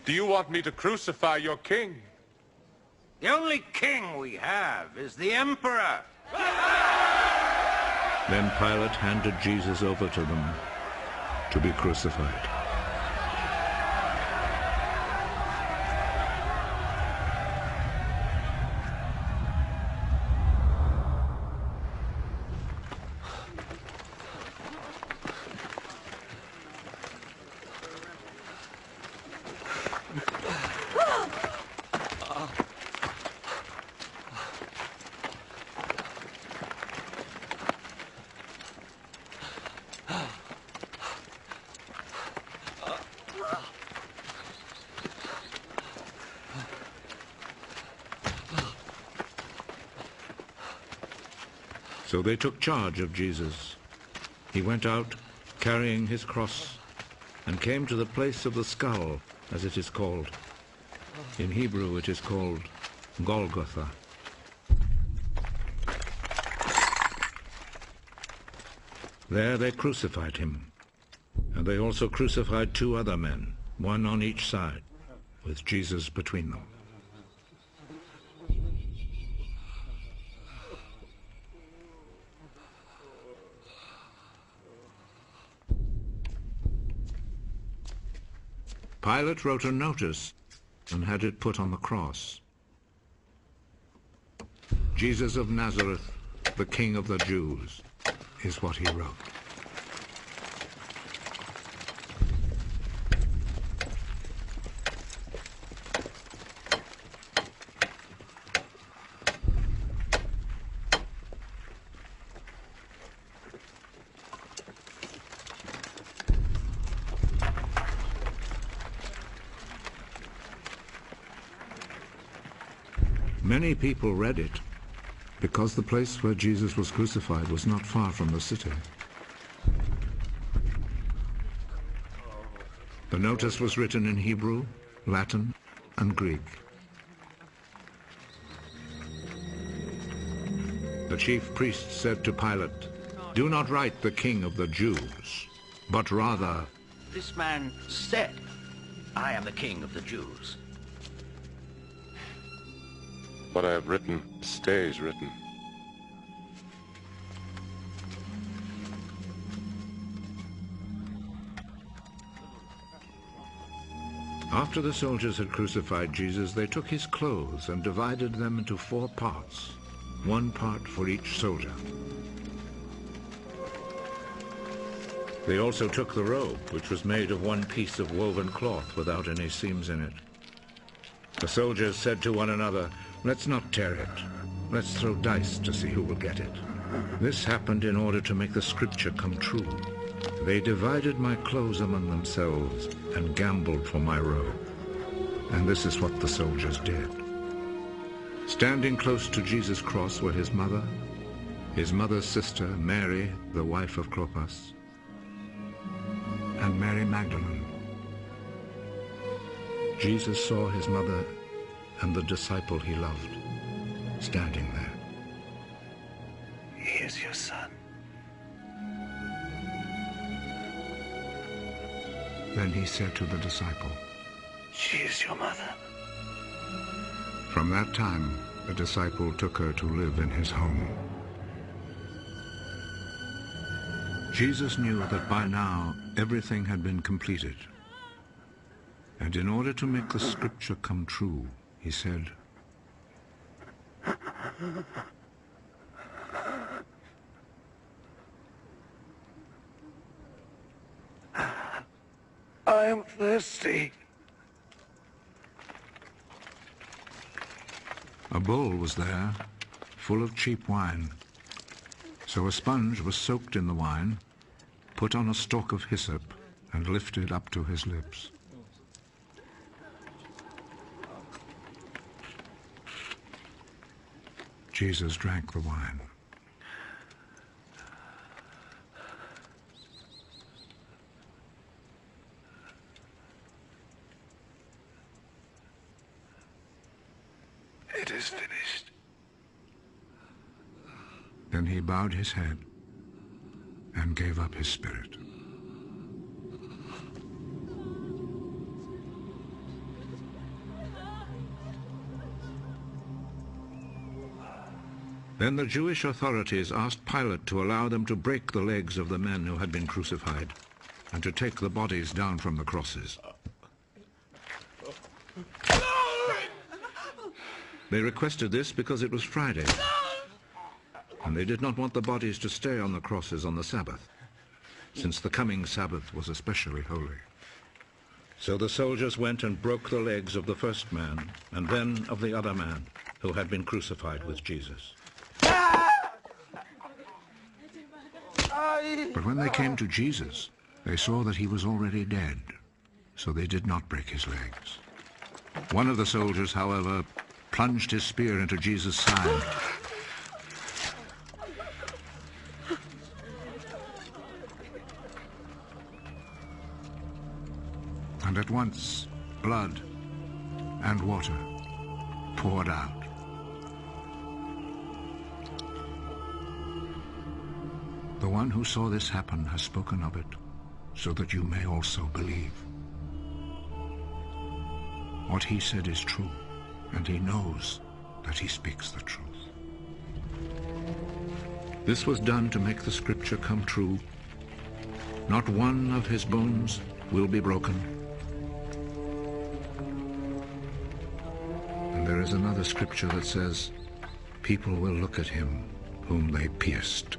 Do you want me to crucify your king? The only king we have is the emperor. Then Pilate handed Jesus over to them to be crucified. So they took charge of Jesus. He went out carrying his cross and came to the place of the skull, as it is called. In Hebrew it is called Golgotha. There they crucified him, and they also crucified 2 other men, one on each side, with Jesus between them. Pilate wrote a notice and had it put on the cross. Jesus of Nazareth, the King of the Jews, is what he wrote. Many people read it because the place where Jesus was crucified was not far from the city. The notice was written in Hebrew, Latin, and Greek. The chief priest said to Pilate, "Do not write the King of the Jews, but rather..." This man said, "I am the king of the Jews." What I have written stays written. After the soldiers had crucified Jesus, they took his clothes and divided them into 4 parts, 1 part for each soldier. They also took the robe, which was made of 1 piece of woven cloth without any seams in it. The soldiers said to one another, "Let's not tear it. Let's throw dice to see who will get it." This happened in order to make the scripture come true. They divided my clothes among themselves and gambled for my robe. And this is what the soldiers did. Standing close to Jesus' cross were his mother's sister, Mary, the wife of Clopas, and Mary Magdalene. Jesus saw his mother and the disciple he loved standing there. "He is your son." Then he said to the disciple, "She is your mother." From that time, the disciple took her to live in his home. Jesus knew that by now everything had been completed. And in order to make the scripture come true, he said, "I am thirsty." A bowl was there, full of cheap wine. So a sponge was soaked in the wine, put on a stalk of hyssop, and lifted up to his lips. Jesus drank the wine. "It is finished." Then he bowed his head and gave up his spirit. Then the Jewish authorities asked Pilate to allow them to break the legs of the men who had been crucified and to take the bodies down from the crosses. They requested this because it was Friday, and they did not want the bodies to stay on the crosses on the Sabbath, since the coming Sabbath was especially holy. So the soldiers went and broke the legs of the first man, and then of the other man who had been crucified with Jesus. But when they came to Jesus, they saw that he was already dead, so they did not break his legs. One of the soldiers, however, plunged his spear into Jesus' side. And at once, blood and water poured out. The one who saw this happen has spoken of it, so that you may also believe. What he said is true, and he knows that he speaks the truth. This was done to make the scripture come true. Not one of his bones will be broken. And there is another scripture that says, people will look at him whom they pierced.